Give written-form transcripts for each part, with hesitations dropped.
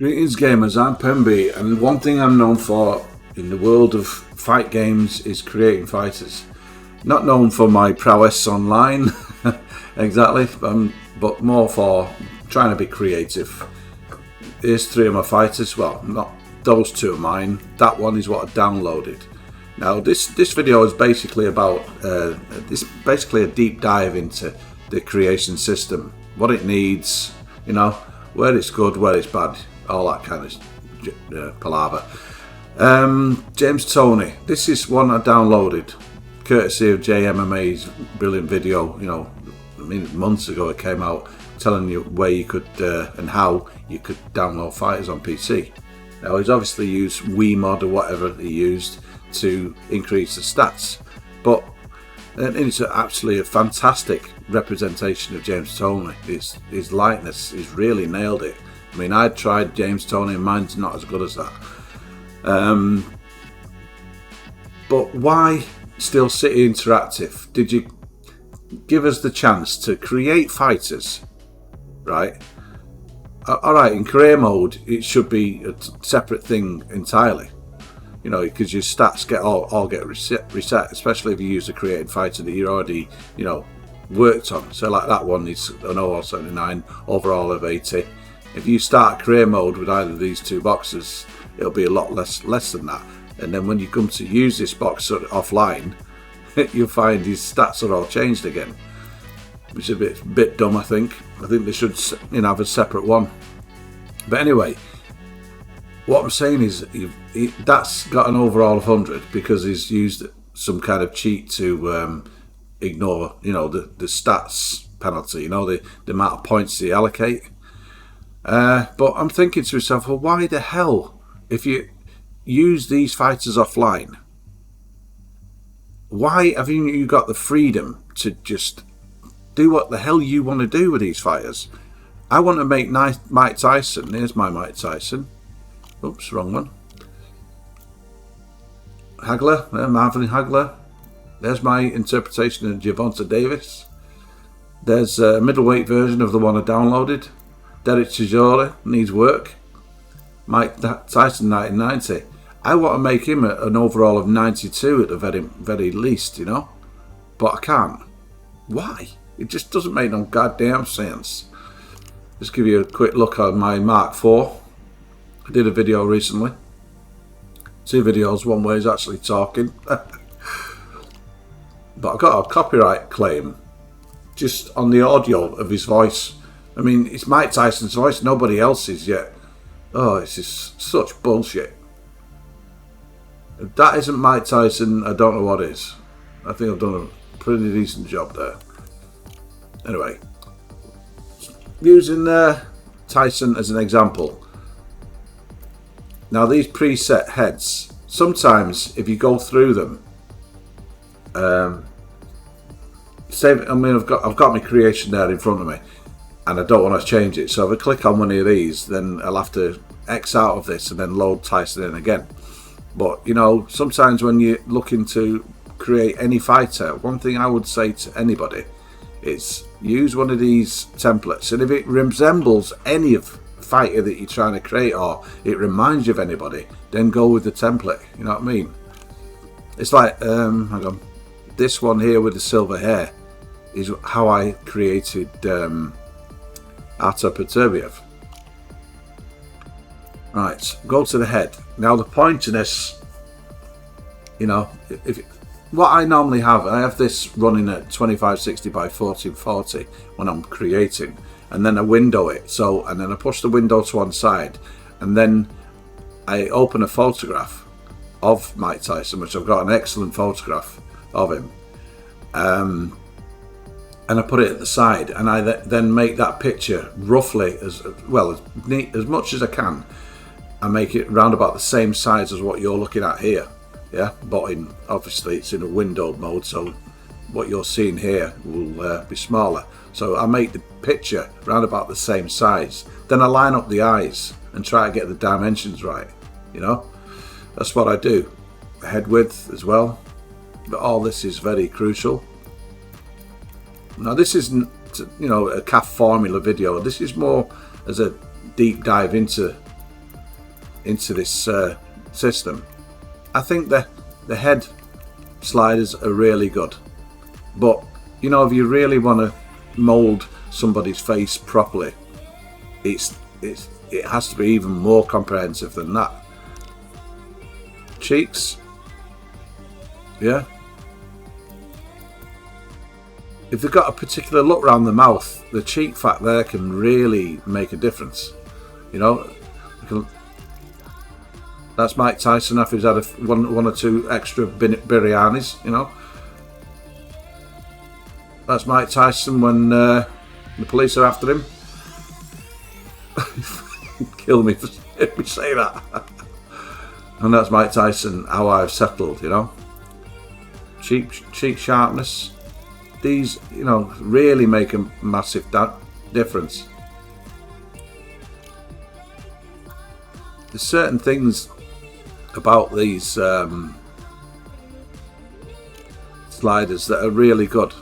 Greetings gamers, I'm Pemby, and one thing I'm known for in the world of fight games is creating fighters. Not known for my prowess online, exactly, but more for trying to be creative. Here's three of my fighters, well, not those two of mine, that one is what I downloaded. Now this video is basically about, basically a deep dive into the creation system, what it needs, you know, where it's good, where it's bad, all that kind of palaver. James Toney, this is one I downloaded courtesy of JMMA's brilliant video, you know, I mean months ago it came out telling you where you could and how you could download fighters on PC. Now he's obviously used Wiimod or whatever he used to increase the stats, but it's absolutely a fantastic representation of James Toney. His likeness, he's really nailed it. I mean, I tried James Toney and mine's not as good as that. But why Steel City Interactive did you give us the chance to create fighters, right? Alright, in career mode it should be a separate thing entirely, you know, because your stats all get reset, especially if you use a created fighter that you're already, you know, worked on. So like that one is an overall 79, overall of 80. If you start career mode with either of these two boxes, it'll be a lot less than that. And then when you come to use this box sort of offline, you'll find his stats are all changed again, which is a bit dumb. I think they should, you know, have a separate one. But anyway, what I'm saying is that's got an overall of 100 because he's used some kind of cheat to ignore, you know, the stats penalty, you know, the amount of points they allocate. But I'm thinking to myself, well, why the hell, if you use these fighters offline, why haven't you got the freedom to just do what the hell you want to do with these fighters? I want to make Mike Tyson. Here's my Mike Tyson. Oops, wrong one. Hagler, Marvin Hagler. There's my interpretation of Gervonta Davis. There's a middleweight version of the one I downloaded. Derek Chisora needs work. Mike Tyson 1990. I want to make him an overall of 92 at the very least, you know, but I can't. Why? It just doesn't make no goddamn sense. Just give you a quick look at my Mark IV. I did a video recently. 2 videos. One way is actually talking, but I got a copyright claim just on the audio of his voice. I mean, it's Mike Tyson's voice, nobody else's yet. Oh, it's just such bullshit. If that isn't Mike Tyson, I don't know what is. I think I've done a pretty decent job there. Anyway, using Tyson as an example. Now these preset heads, sometimes if you go through them, I've got my creation there in front of me, and I don't want to change it. So if I click on one of these, then I'll have to X out of this and then load Tyson in again. But you know, sometimes when you're looking to create any fighter, one thing I would say to anybody is use one of these templates, and if it resembles any of fighter that you're trying to create, or it reminds you of anybody, then go with the template. You know what I mean? It's like hang on, this one here with the silver hair is how I created Artur Peterbiev. Right, go to the head. Now the pointiness, you know, what I normally have, I have this running at 2560 by 1440 when I'm creating, and then I window it. So, and then I push the window to one side, and then I open a photograph of Mike Tyson, which I've got an excellent photograph of him, and I put it at the side, and I then make that picture roughly as well, as neat as much as I can. I make it round about the same size as what you're looking at here, yeah, but obviously it's in a windowed mode, so what you're seeing here will be smaller. So I make the picture round about the same size, then I line up the eyes and try to get the dimensions right, you know. That's what I do. The head width as well, but all this is very crucial. Now this isn't, you know, a CAF formula video. This is more as a deep dive into into this system. I think the head sliders are really good, but you know, if you really want to mold somebody's face properly, it has to be even more comprehensive than that. Cheeks, yeah. If they've got a particular look around the mouth, the cheek fat there can really make a difference. You know, that's Mike Tyson after he's had one or two extra biryanis. You know, that's Mike Tyson when the police are after him. Kill me if we say that. And that's Mike Tyson, how I've settled, you know. Cheek sharpness. These, you know, really make a massive difference. There's certain things about these sliders that are really good.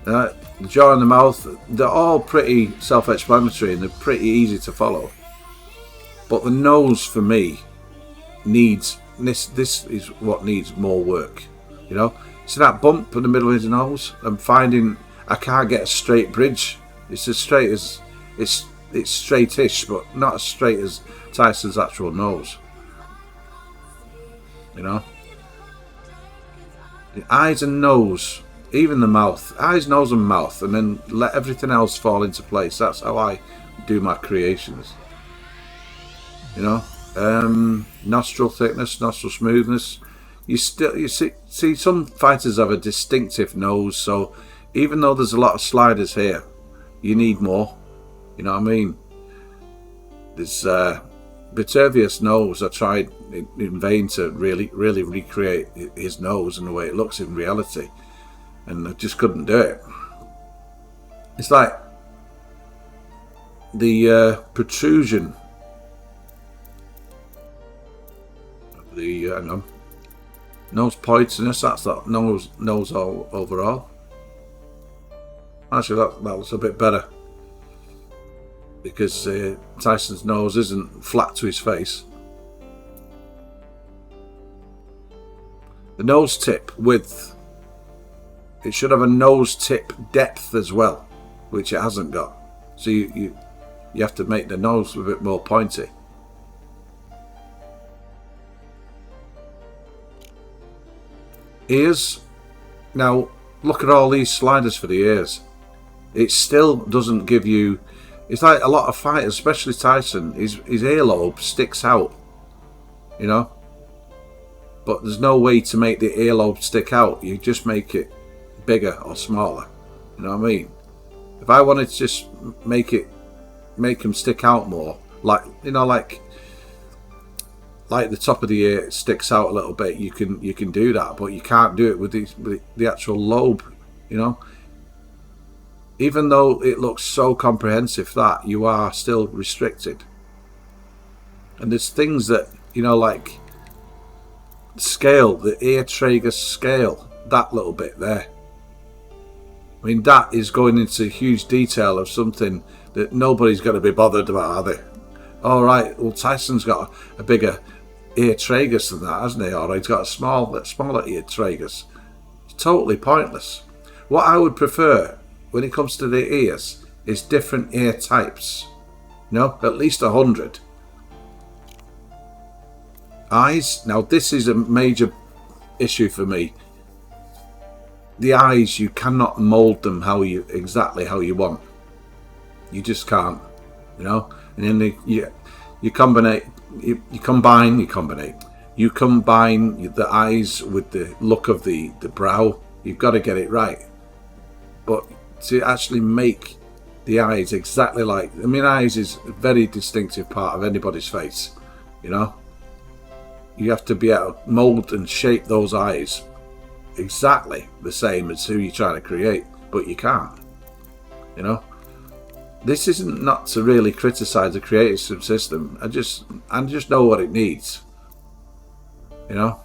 The jaw and the mouth, they're all pretty self-explanatory and they're pretty easy to follow. But the nose, for me, needs this is what needs more work. You know, see that bump in the middle of his nose? I'm finding I can't get a straight bridge. It's as straight as it's straightish, but not as straight as Tyson's actual nose. You know, the eyes and nose, even the mouth, eyes, nose, and mouth, and then let everything else fall into place. That's how I do my creations. You know. Nostril thickness, nostril smoothness. You see some fighters have a distinctive nose, so even though there's a lot of sliders here, you need more. You know what I mean? There's Bitervius' nose. I tried in vain to really recreate his nose and the way it looks in reality, and I just couldn't do it. It's like the protrusion. The nose pointiness, that's that nose all overall. Actually, that looks a bit better because Tyson's nose isn't flat to his face. The nose tip width, it should have a nose tip depth as well, which it hasn't got. So you have to make the nose a bit more pointy. Ears. Now look at all these sliders for the ears. It still doesn't give you. It's like a lot of fighters, especially Tyson. His earlobe sticks out, you know. But there's no way to make the earlobe stick out. You just make it bigger or smaller. You know what I mean? If I wanted to just make him stick out more, like you know, like the top of the ear sticks out a little bit, you can do that, but you can't do it with the actual lobe, you know. Even though it looks so comprehensive, that you are still restricted. And there's things that, you know, like scale, the ear tragus scale, that little bit there. I mean, that is going into huge detail of something that nobody's going to be bothered about, are they? All right, well, Tyson's got a bigger ear tragus than that, hasn't he? Or he's got a smaller ear tragus. It's totally pointless. What I would prefer when it comes to the ears is different ear types. You know, at least 100. Eyes. Now this is a major issue for me. The eyes, you cannot mold them exactly how you want. You just can't. You know, and then you combine the eyes with the look of the brow. You've got to get it right. But to actually make the eyes exactly like, I mean, eyes is a very distinctive part of anybody's face, you know. You have to be able to mold and shape those eyes exactly the same as who you're trying to create, but you can't, you know. This isn't not to really criticize the creative system. I just know what it needs. You know,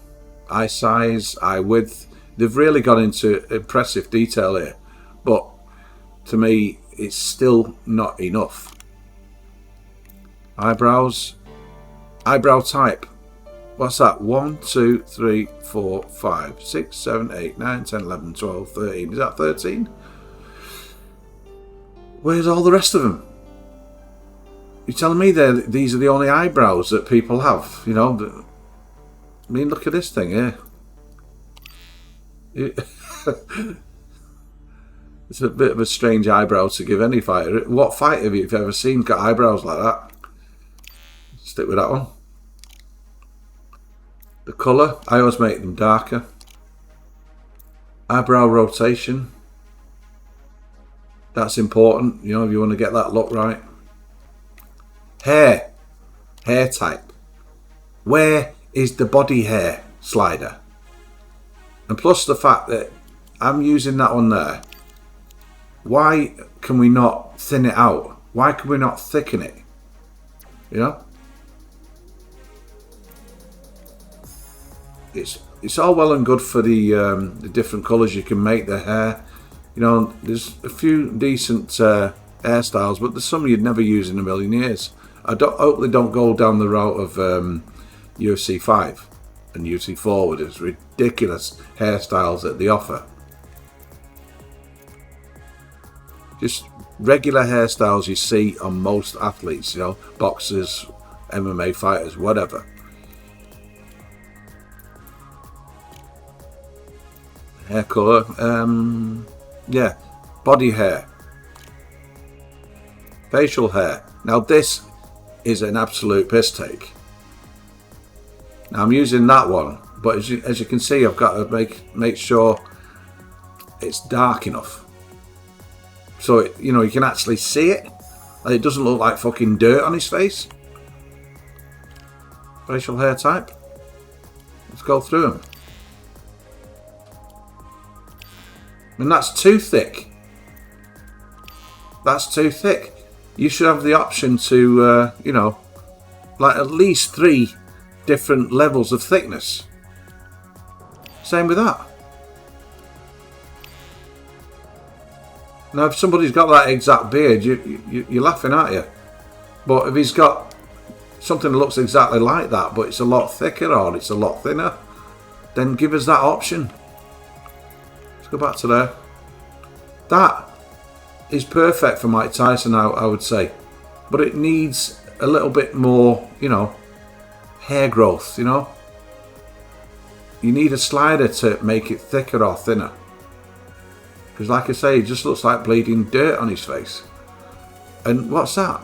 eye size, eye width. They've really gone into impressive detail here, but to me, it's still not enough. Eyebrows. Eyebrow type. What's that? 1, 2, 3, 4, 5, 6, 7, 8, 9, 10, 11, 12, 13. Is that 13? Where's all the rest of them? You're telling me these are the only eyebrows that people have? You know, I mean, look at this thing here. It's a bit of a strange eyebrow to give any fighter. What fighter have you ever seen got eyebrows like that? Stick with that one. The colour, I always make them darker. Eyebrow rotation. That's important, you know, if you want to get that look right. Hair type. Where is the body hair slider? And plus the fact that I'm using that one there. Why can we not thin it out? Why can we not thicken it? You know? It's all well and good for the different colours you can make the hair. You know, there's a few decent hairstyles, but there's some you'd never use in a million years. I hope they don't go down the route of UFC 5 and UFC 4 with its ridiculous hairstyles that they offer. Just regular hairstyles you see on most athletes, you know, boxers, MMA fighters, whatever. Hair colour, yeah, body hair, facial hair. Now this is an absolute piss take. Now I'm using that one, but as you can see, I've got to make sure it's dark enough, so you know you can actually see it. It doesn't look like fucking dirt on his face. Facial hair type. Let's go through them. And that's too thick. That's too thick. You should have the option to, you know, like at least 3 different levels of thickness. Same with that. Now, if somebody's got that exact beard, you're laughing, aren't you? But if he's got something that looks exactly like that, but it's a lot thicker or it's a lot thinner, then give us that option. Go back to there. That is perfect for Mike Tyson, I would say, but it needs a little bit more, you know, hair growth. You know, you need a slider to make it thicker or thinner, because like I say, it just looks like bleeding dirt on his face. And what's that?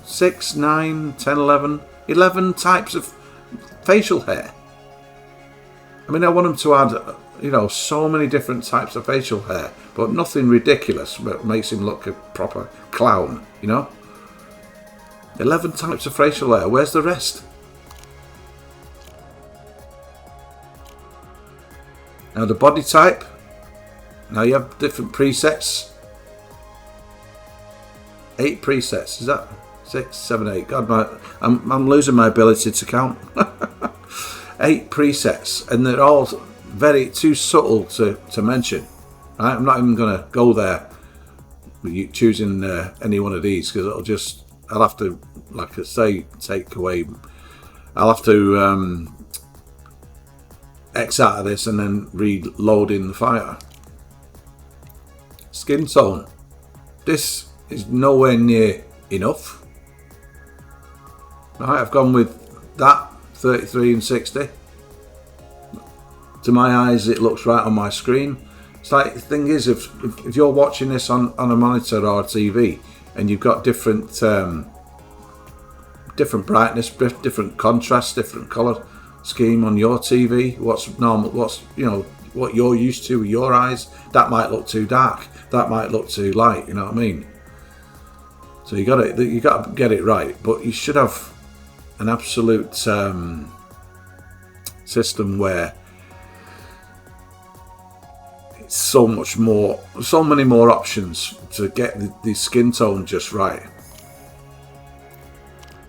6, 9, 10, 11 types of facial hair. I mean, I want them to add, you know, so many different types of facial hair, but nothing ridiculous that makes him look a proper clown, you know? 11 types of facial hair, where's the rest? Now the body type, now you have different presets. 8 presets, is that? 6, 7, 8, God, I'm losing my ability to count. 8 presets, and they're all very too subtle to mention. Right? I'm not even going to go there with you choosing any one of these, because I'll have to, like I say, take away. I'll have to X out of this and then reload in the fighter. Skin tone. This is nowhere near enough. Right, I've gone with that 33 and 60. To my eyes, it looks right on my screen. It's like, the thing is, if you're watching this on a monitor or a TV, and you've got different brightness, different contrast, different colour scheme on your TV, what's normal, what's, you know, what you're used to with your eyes, that might look too dark, that might look too light. You know what I mean? So you got to get it right. But you should have an absolute system where it's so many more options to get the skin tone just right.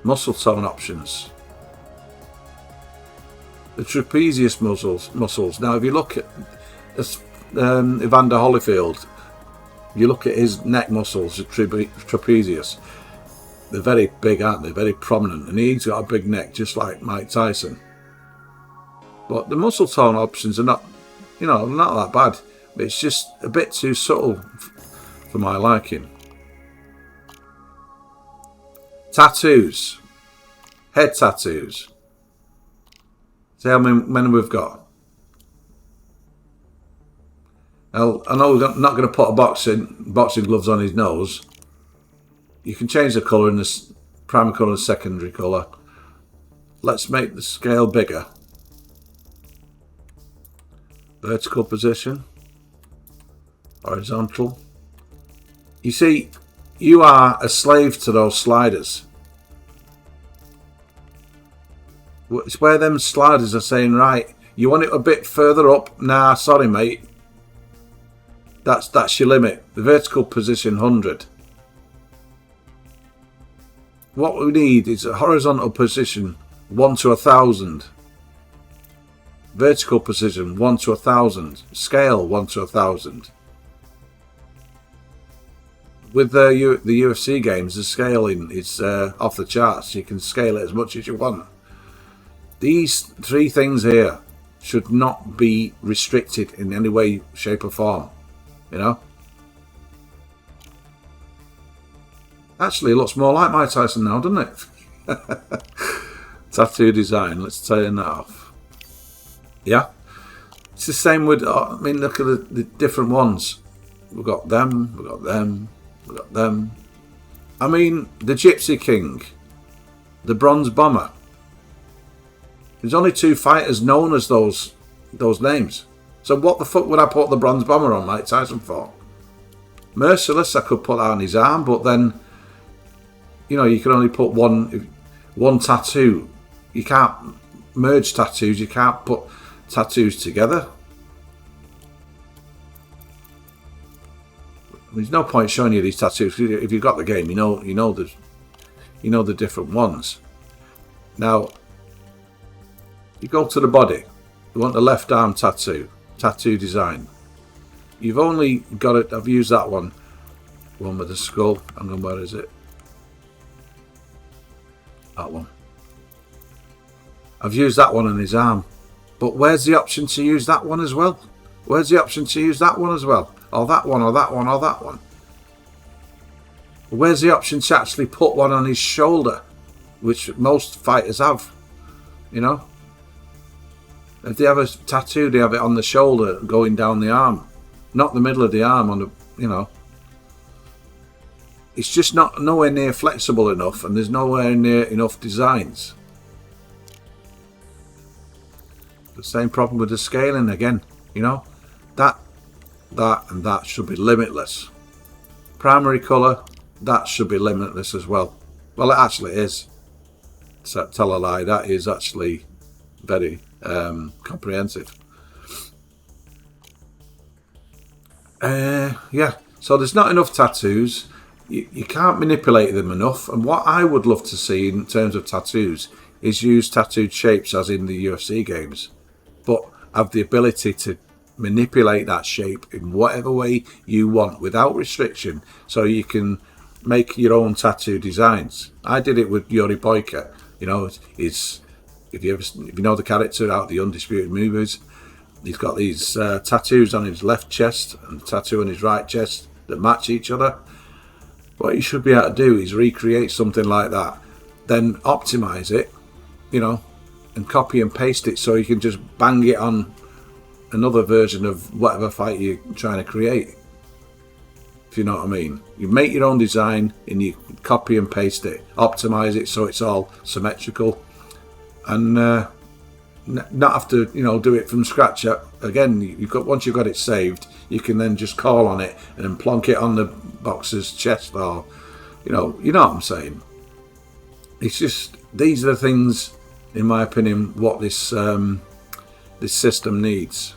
Muscle tone options. The trapezius muscles. Now, if you look at Evander Holyfield, you look at his neck muscles, the trapezius. they're very big, aren't they? Very prominent, and he's got a big neck, just like Mike Tyson. But the muscle tone options are not, not that bad. But it's just a bit too subtle for my liking. Tattoos, head tattoos. See how many we've got. Now, I know we're not going to put a boxing gloves on his nose. You can change the colour in the primary colour and secondary colour. Let's make the scale bigger. Vertical position. Horizontal. You see, you are a slave to those sliders. It's where them sliders are saying, right, you want it a bit further up? Nah, sorry mate. That's your limit. The vertical position 100. What we need is a horizontal position 1 to 1,000. Vertical position 1 to 1,000. Scale 1 to 1,000. With the UFC games, the scaling is off the charts. You can scale it as much as you want. These three things here should not be restricted in any way, shape or form. Actually, it looks more like Mike Tyson now, doesn't it? Tattoo design. Let's turn that off. Yeah. It's the same with, look at the different ones. We've got them, we've got them, we've got them. The Gypsy King, the Bronze Bomber. There's only 2 fighters known as those names. So what the fuck would I put the Bronze Bomber on Mike Tyson for? Merciless, I could put that on his arm, but then, you can only put one tattoo. You can't merge tattoos. You can't put tattoos together. There's no point showing you these tattoos. If you've got the game, you know the different ones. Now, you go to the body. You want the left arm tattoo design. You've only got it. I've used that one with the skull. Hang on, where is it? That one. I've used that one on his arm. But where's the option to use that one as well? Where's the option to use that one as well? Or that one, or that one, or that one? Where's the option to actually put one on his shoulder? Which most fighters have. If they have a tattoo, they have it on the shoulder going down the arm. Not the middle of the arm It's just nowhere near flexible enough, and there's nowhere near enough designs. The same problem with the scaling again. That and that should be limitless. Primary colour, that should be limitless as well. Well, it actually is. So, tell a lie, that is actually very comprehensive. Yeah, so there's not enough tattoos. You can't manipulate them enough. And what I would love to see in terms of tattoos is use tattooed shapes as in the UFC games, but have the ability to manipulate that shape in whatever way you want without restriction, so you can make your own tattoo designs. I did it with Yuri Boyka. If you know the character out of the Undisputed movies, he's got these tattoos on his left chest and a tattoo on his right chest that match each other. What you should be able to do is recreate something like that, then optimize it, and copy and paste it so you can just bang it on another version of whatever fight you're trying to create. If you know what I mean. You make your own design and you copy and paste it, optimize it so it's all symmetrical, and not have to do it from scratch. Again, once you've got it saved, you can then just call on it and then plonk it on the boxer's chest, or you know what I'm saying. It's just, these are the things, in my opinion, what this system needs.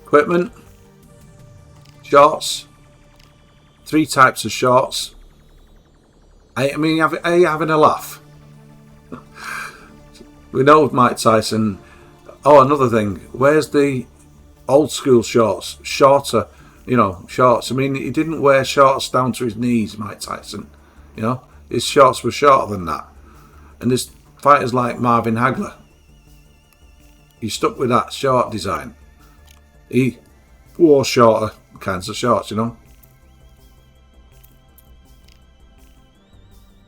Equipment, shorts, 3 types of shorts. Are you having a laugh? We know Mike Tyson. Oh, another thing. Where's the old school shorts? Shorter you know, shorts. I mean, he didn't wear shorts down to his knees, Mike Tyson. You know, his shorts were shorter than that. And there's fighters like Marvin Hagler. He stuck with that short design. He wore shorter kinds of shorts, you know.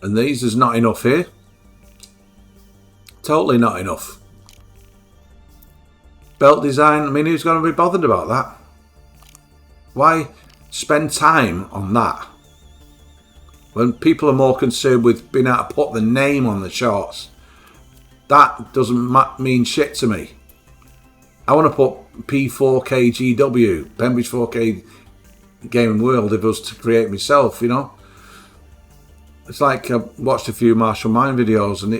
And these, there's not enough here. Totally not enough. Belt design, I mean, who's going to be bothered about that? Why spend time on that when people are more concerned with being able to put the name on the shorts? That doesn't mean shit to me. I want to put P4KGW, PEMBY'S 4K Gaming World, if it was to create myself, you know. It's like I watched a few Martial Mind videos, and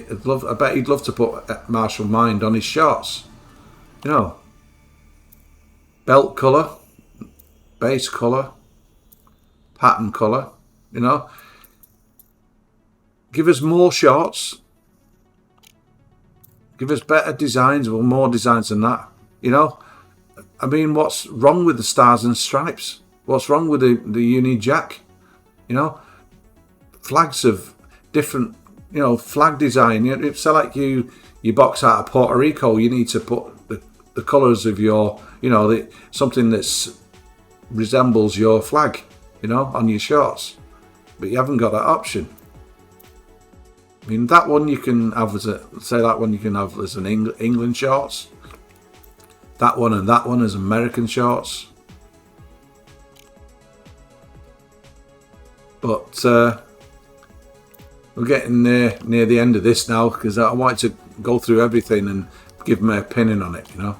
I bet he'd love to put Martial Mind on his shorts. You know, belt colour, base colour, pattern colour, you know. Give us more shorts. Give us better designs, or more designs than that, you know. I mean, what's wrong with the stars and stripes? What's wrong with the Uni Jack? You know, flags of different, you know, flag design. It's like you box out of Puerto Rico, you need to put the colours of your, you know, something that resembles your flag, you know, on your shorts. But you haven't got that option. I mean, that one you can have as an England shorts. That one and that one as American shorts. But we're getting near the end of this now, because I want to go through everything and give my opinion on it, you know.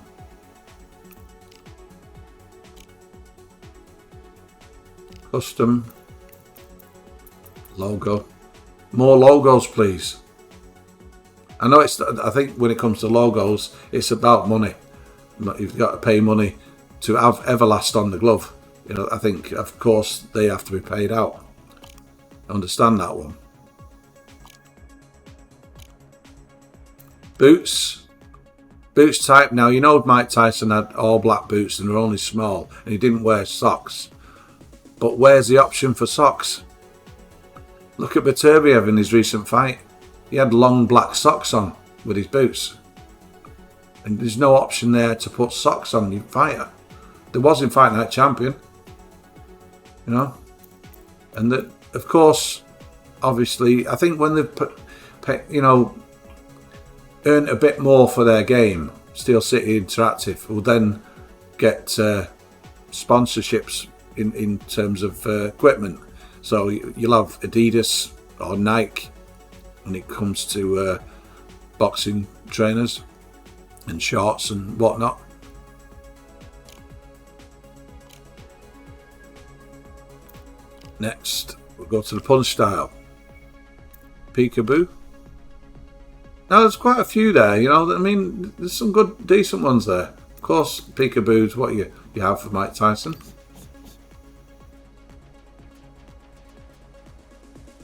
Custom logo. More logos, please. I know I think when it comes to logos, it's about money. You've got to pay money to have Everlast on the glove. You know, I think, of course, they have to be paid out. I understand that one. Boots type. Now, you know, Mike Tyson had all black boots and they're only small, and he didn't wear socks. But where's the option for socks? Look at Beterbiev in his recent fight. He had long black socks on with his boots. And there's no option there to put socks on your fighter. There was in Fight Night Champion. You know? And that, of course, obviously, I think when they've, you know, earned a bit more for their game, Steel City Interactive will then get sponsorships in terms of equipment. So you'll have Adidas or Nike when it comes to boxing trainers and shorts and whatnot. Next, we'll go to the punch style. Peekaboo. Now, there's quite a few there, you know. I mean, there's some good, decent ones there. Of course, Peekaboo's what you have for Mike Tyson.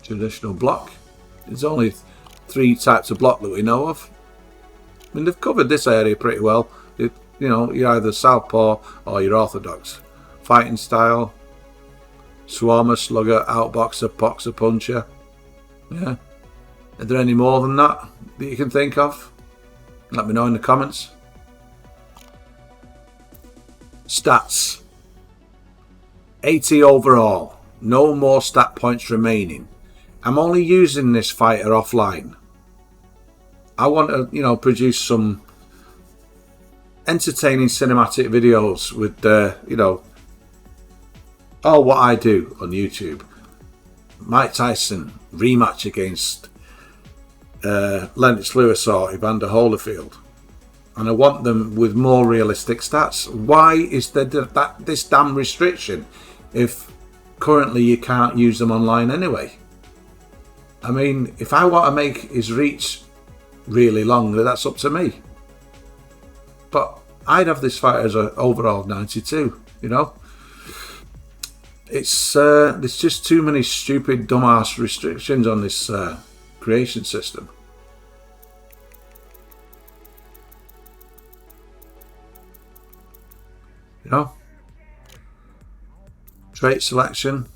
Traditional block. There's only 3 types of block that we know of. I mean, they've covered this area pretty well. You know, you're either southpaw or you're orthodox. Fighting style. Swarmer, slugger, outboxer, boxer, puncher. Yeah. Are there any more than that you can think of? Let me know in the comments. Stats. 80 overall. No more stat points remaining. I'm only using this fighter offline. I want to, you know, produce some entertaining cinematic videos with, you know, what I do on YouTube. Mike Tyson rematch against Lennox Lewis or Evander Holyfield. And I want them with more realistic stats. Why is there this damn restriction if currently you can't use them online anyway? I mean, if I want to make his reach really long, that's up to me. But I'd have this fight as an overall 92, you know? There's just too many stupid, dumbass restrictions on this creation system. You know? Straight selection.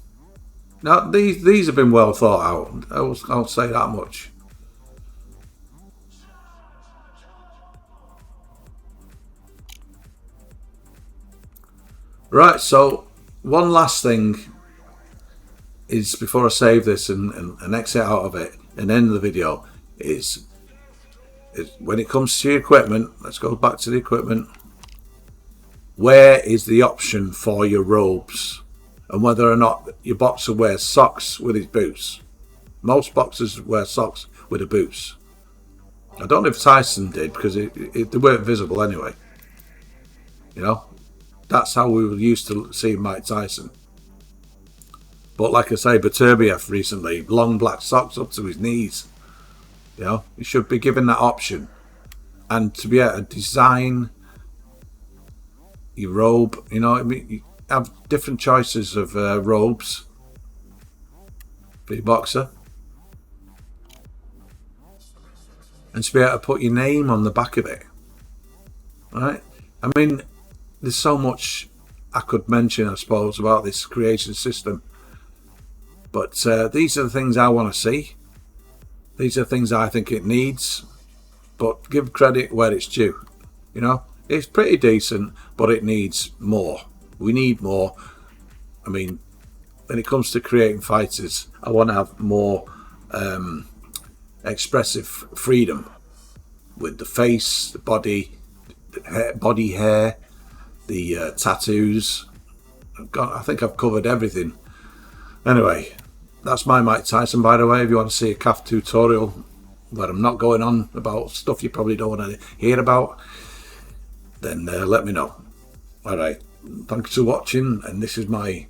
Now these have been well thought out. I'll say that much. Right, so one last thing is before I save this and exit out of it and end the video is when it comes to your equipment, let's go back to the equipment. Where is the option for your robes and whether or not your boxer wears socks with his boots? Most boxers wear socks with the boots. I don't know if Tyson did because they weren't visible anyway. You know, that's how we were used to seeing Mike Tyson. But like I say, Beterbiev recently, long black socks up to his knees. You know, you should be given that option. And to be able to design your robe, you know, I mean, you have different choices of robes for your boxer. And to be able to put your name on the back of it. Right? I mean, there's so much I could mention, I suppose, about this creation system. But these are the things I want to see. These are things I think it needs. But give credit where it's due. You know, it's pretty decent, but it needs more. We need more. I mean, when it comes to creating fighters, I want to have more expressive freedom with the face, the body hair, the tattoos. I think I've covered everything. Anyway, that's my Mike Tyson, by the way. If you want to see a calf tutorial where I'm not going on about stuff you probably don't want to hear about, then let me know. Alright, thanks for watching, and this is my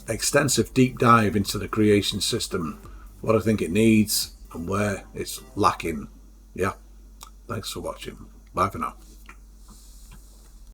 extensive deep dive into the creation system, what I think it needs and where it's lacking. Yeah, thanks for watching. Bye for now.